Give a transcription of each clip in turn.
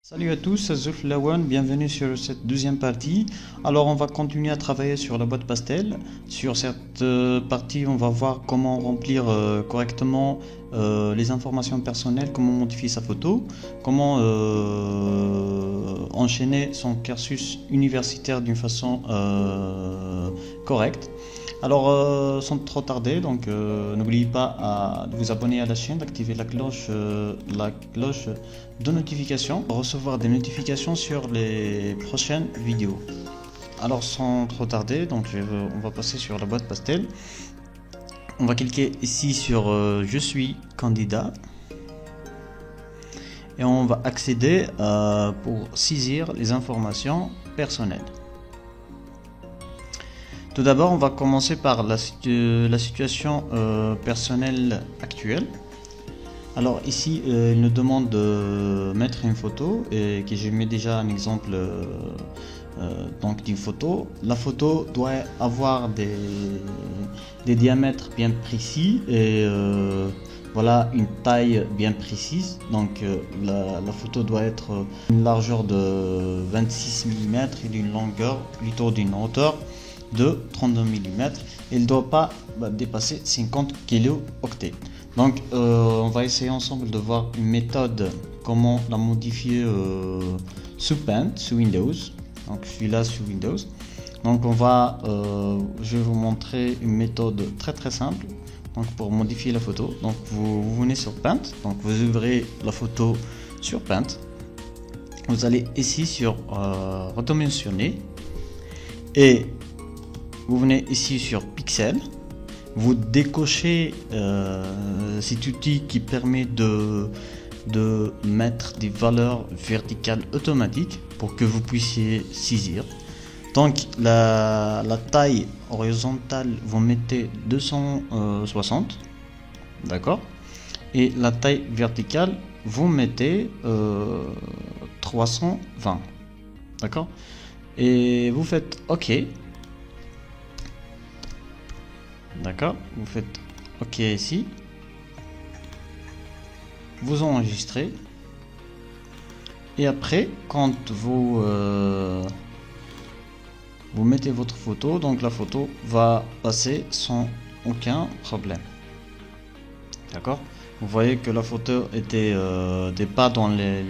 Salut à tous, c'est Zulf Lawan, bienvenue sur cette deuxième partie. Alors on va continuer à travailler sur la boîte pastel. Sur cette partie, on va voir comment remplir correctement les informations personnelles, comment modifier sa photo, comment enchaîner son cursus universitaire d'une façon correcte. Alors, sans trop tarder, donc n'oubliez pas de vous abonner à la chaîne, d'activer la cloche de notification pour recevoir des notifications sur les prochaines vidéos. Alors, sans trop tarder, donc on va passer sur la boîte pastel. On va cliquer ici sur Je suis candidat et on va accéder pour saisir les informations personnelles. Tout d'abord, on va commencer par la situation personnelle actuelle. Alors ici, il nous demande de mettre une photo et que je mets déjà un exemple donc d'une photo. La photo doit avoir des diamètres bien précis et voilà une taille bien précise. Donc la photo doit être une largeur de 26 mm et d'une longueur, plutôt d'une hauteur de 32 mm. Il ne doit pas dépasser 50 kilo-octets. Donc on va essayer ensemble de voir une méthode, comment la modifier sous Paint, sous Windows. Donc je suis là sous Windows. Donc je vais vous montrer une méthode très simple. Donc pour modifier la photo, donc vous venez sur Paint, donc vous ouvrez la photo sur Paint. Vous allez ici sur redimensionner et vous venez ici sur Pixel, vous décochez cet outil qui permet de mettre des valeurs verticales automatiques pour que vous puissiez saisir. Donc la taille horizontale, vous mettez 260, d'accord, et la taille verticale, vous mettez 320, d'accord, et vous faites OK. D'accord, vous faites OK ici, vous enregistrez et après quand vous mettez votre photo, donc la photo va passer sans aucun problème. D'accord, vous voyez que la photo était pas dans les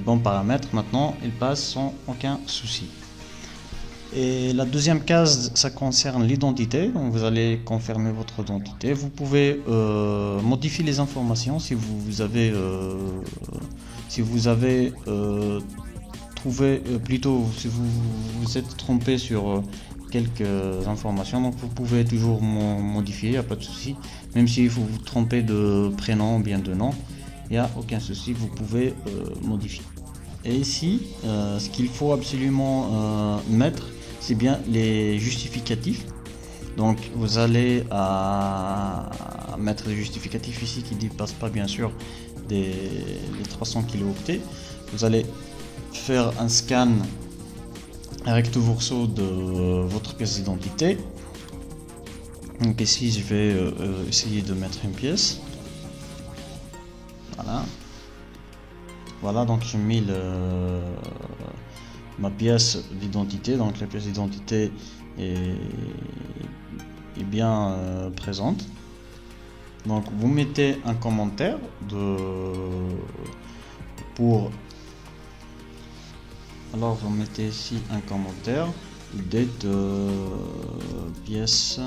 bons paramètres. Maintenant il passe sans aucun souci. Et la deuxième case, ça concerne l'identité. Donc vous allez confirmer votre identité. Vous pouvez modifier les informations si vous avez trouvé si vous vous êtes trompé sur quelques informations. Donc vous pouvez toujours modifier, il n'y a pas de souci. Même si vous vous trompez de prénom ou bien de nom, il n'y a aucun souci, vous pouvez modifier. Et ici, ce qu'il faut absolument mettre, c'est bien les justificatifs. Donc vous allez mettre les justificatifs ici qui ne dépassent pas bien sûr les 300 kilo-octets. Vous allez faire un scan recto verso de votre pièce d'identité. Donc ici je vais essayer de mettre une pièce. Voilà, donc j'ai mis ma pièce d'identité. Donc la pièce d'identité est bien présente. Donc vous mettez un commentaire alors vous mettez ici un commentaire date pièce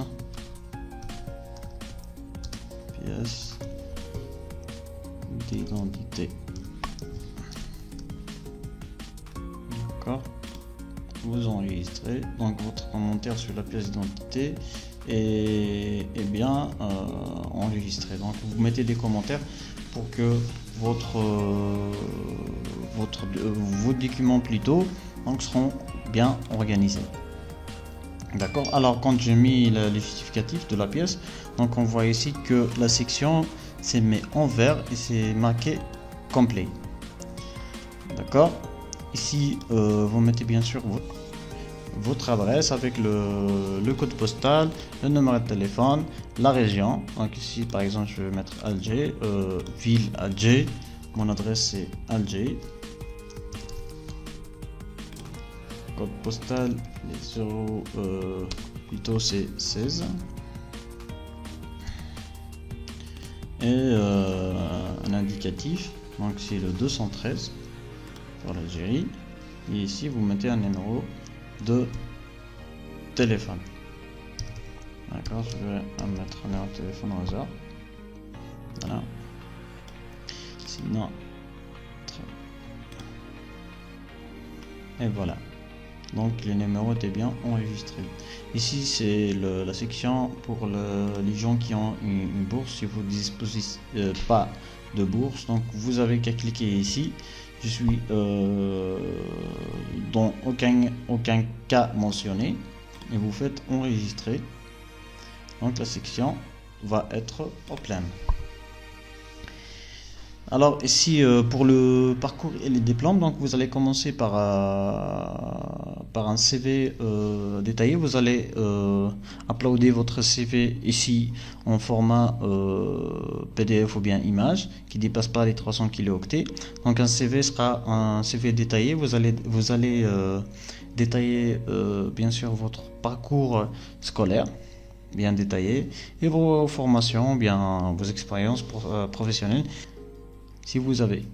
d'identité. D'accord, vous enregistrez donc votre commentaire sur la pièce d'identité est bien enregistré. Donc vous mettez des commentaires pour que vos documents plutôt donc seront bien organisés. D'accord, alors quand j'ai mis les justificatifs de la pièce, donc on voit ici que la section c'est mis en vert et c'est marqué complet. D'accord, ici vous mettez bien sûr votre adresse avec le code postal, le numéro de téléphone, la région. Donc ici par exemple je vais mettre Alger, ville Alger, Mon adresse c'est Alger. Code postal, les 0, plutôt c'est 16. Et un indicatif, donc c'est le 213 pour l'Algérie. Et ici vous mettez un numéro de téléphone. D'accord, je vais mettre un numéro de téléphone au hasard. Voilà. Sinon, et voilà. Donc les numéros étaient bien enregistrés. Ici c'est la section pour les gens qui ont une bourse. Si vous ne disposez pas de bourse, donc vous avez qu'à cliquer ici. Je suis dans aucun cas mentionné et vous faites enregistrer. Donc la section va être au plein. Alors ici pour le parcours et les diplômes, donc vous allez commencer par un CV détaillé. Vous allez uploader votre CV ici en format PDF ou bien image qui ne dépasse pas les 300 kilooctets. Donc un CV sera un CV détaillé. Vous allez détailler bien sûr votre parcours scolaire bien détaillé et vos formations, bien vos expériences professionnelles si vous avez.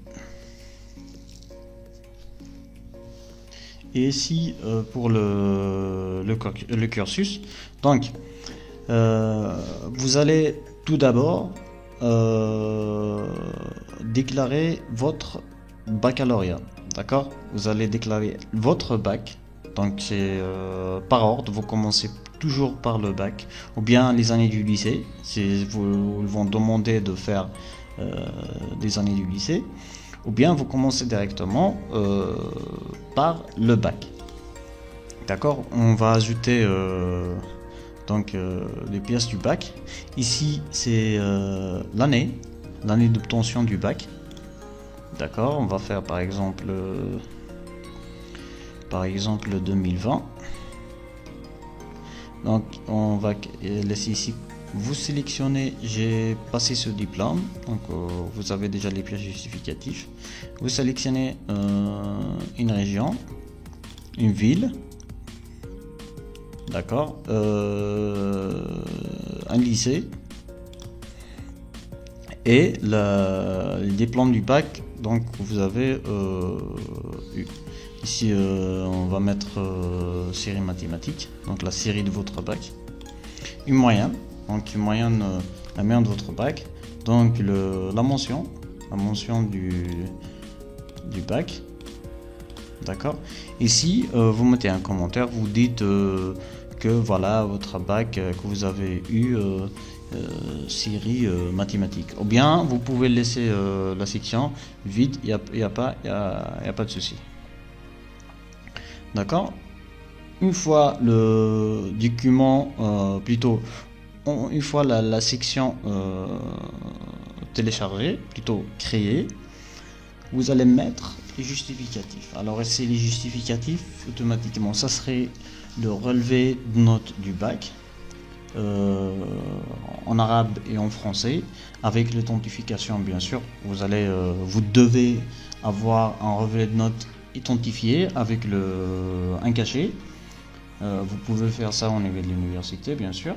Et ici pour le cursus, donc vous allez tout d'abord déclarer votre baccalauréat, d'accord? Vous allez déclarer votre bac, donc c'est par ordre, vous commencez toujours par le bac ou bien les années du lycée, vous vont demander de faire des années du lycée, ou bien vous commencez directement par le bac. D'accord, on va ajouter les pièces du bac. Ici c'est l'année d'obtention du bac. D'accord, on va faire par exemple 2020. Donc on va laisser ici, vous sélectionnez j'ai passé ce diplôme, donc vous avez déjà les pièces justificatives. Vous sélectionnez une région, une ville, d'accord, un lycée et le diplôme du bac, donc vous avez eu. Ici on va mettre série mathématique, donc la série de votre bac, une moyenne, donc une moyenne, la moyenne de votre bac, donc la mention du bac, d'accord. Ici vous mettez un commentaire, vous dites que voilà votre bac que vous avez eu série mathématique, ou bien vous pouvez laisser la section vide, il y a pas de souci. D'accord. Une fois le document, une fois la section téléchargée, plutôt créée, vous allez mettre les justificatifs. Alors c'est les justificatifs automatiquement, ça serait le relevé de notes du bac en arabe et en français avec l'authentification bien sûr. Vous devez avoir un relevé de notes identifié avec un cachet. Vous pouvez faire ça au niveau de l'université bien sûr,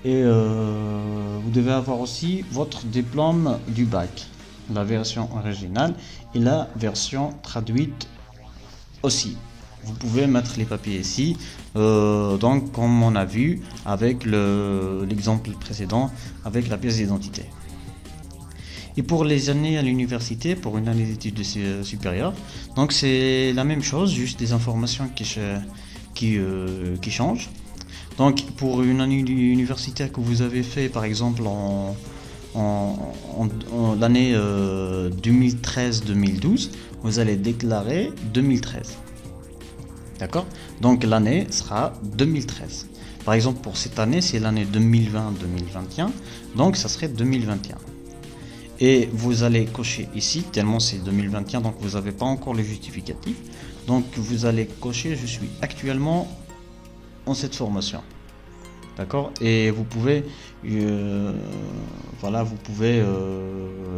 et vous devez avoir aussi votre diplôme du bac, la version originale et la version traduite aussi. Vous pouvez mettre les papiers ici, donc comme on a vu avec l'exemple précédent avec la pièce d'identité. Et pour les années à l'université, pour une année d'études supérieures, donc c'est la même chose, juste des informations qui changent. Donc pour une année universitaire que vous avez fait par exemple en l'année 2013-2012, vous allez déclarer 2013. D'accord? Donc l'année sera 2013. Par exemple pour cette année, c'est l'année 2020-2021, donc ça serait 2021. Et vous allez cocher ici, tellement c'est 2021, donc vous n'avez pas encore le justificatif. Donc vous allez cocher je suis actuellement en cette formation. D'accord. Et vous pouvez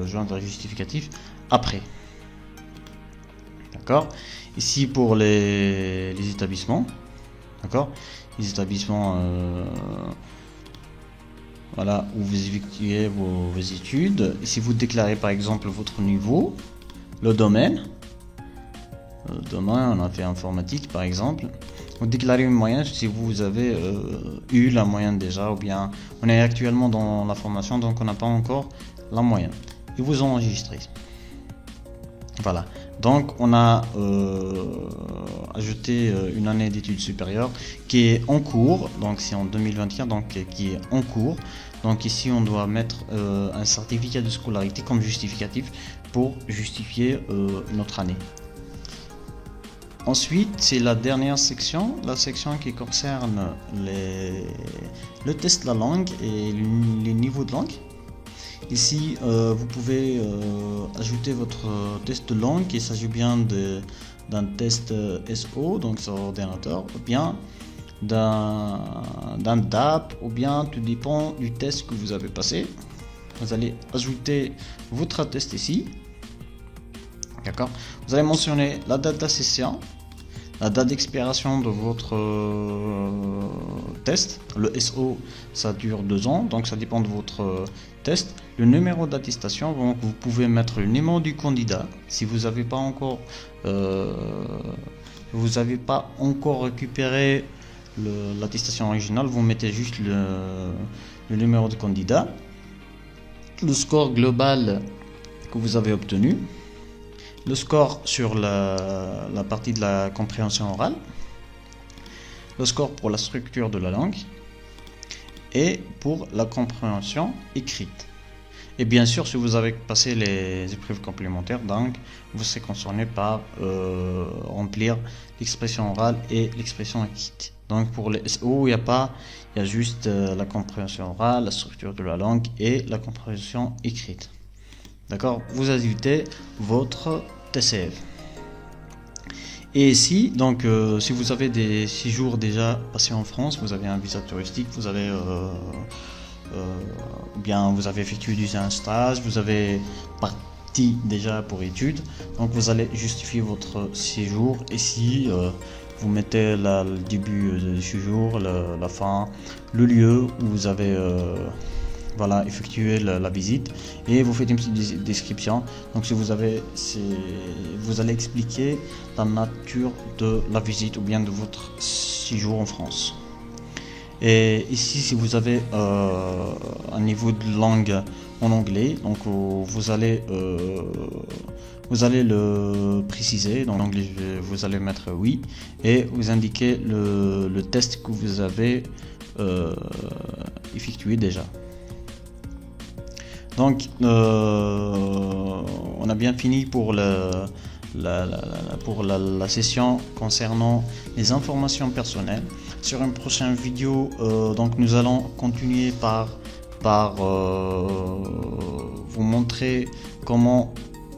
joindre le justificatif après. D'accord. Ici pour les établissements. D'accord. Les établissements voilà, où vous effectuez vos études. Ici vous déclarez par exemple votre niveau, le domaine. On a fait informatique par exemple. Vous déclarez une moyenne si vous avez eu la moyenne déjà, ou bien on est actuellement dans la formation donc on n'a pas encore la moyenne. Et vous enregistrez. Voilà. Donc on a ajouté une année d'études supérieures qui est en cours. Donc c'est en 2021, donc qui est en cours. Donc ici on doit mettre un certificat de scolarité comme justificatif pour justifier notre année. Ensuite, c'est la dernière section, la section qui concerne le test de la langue et les niveaux de langue. Ici, vous pouvez ajouter votre test de langue. Il s'agit bien d'un test SO, donc sur ordinateur, ou bien d'un DAP, ou bien tout dépend du test que vous avez passé. Vous allez ajouter votre test ici. D'accord. Vous allez mentionner la date d'accession, la date d'expiration de votre test. Le SO, ça dure 2 ans, donc ça dépend de votre test. Le numéro d'attestation, donc vous pouvez mettre le numéro du candidat. Si vous n'avez pas encore, récupéré l'attestation originale, vous mettez juste le numéro du candidat, le score global que vous avez obtenu, le score sur la partie de la compréhension orale, le score pour la structure de la langue et pour la compréhension écrite. Et bien sûr, si vous avez passé les épreuves complémentaires, donc vous serez concerné par remplir l'expression orale et l'expression écrite. Donc pour les SO, il y a juste la compréhension orale, la structure de la langue et la compréhension écrite. D'accord. Vous ajoutez votre TCF. Et ici, donc, si vous avez des séjours déjà passés en France, vous avez un visa touristique, vous avez bien, vous avez effectué un stage, vous avez parti déjà pour études, donc vous allez justifier votre séjour. Ici, vous mettez le début du séjour, la fin, le lieu où vous avez voilà, effectuer la visite, et vous faites une petite description. Donc si vous allez expliquer la nature de la visite ou bien de votre séjour en France. Et ici, si vous avez un niveau de langue en anglais, donc vous allez le préciser. Dans l'anglais, vous allez mettre oui, et vous indiquez le test que vous avez effectué déjà. Donc on a bien fini pour la session concernant les informations personnelles. Sur une prochaine vidéo, donc nous allons continuer par vous montrer comment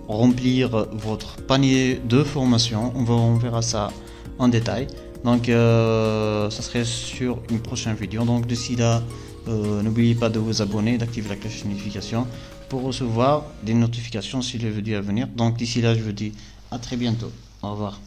remplir votre panier de formation. On verra ça en détail. Donc ça serait sur une prochaine vidéo. Donc d'ici là, n'oubliez pas de vous abonner, d'activer la cloche de notification pour recevoir des notifications sur les vidéos à venir. Donc d'ici là, je vous dis à très bientôt. Au revoir.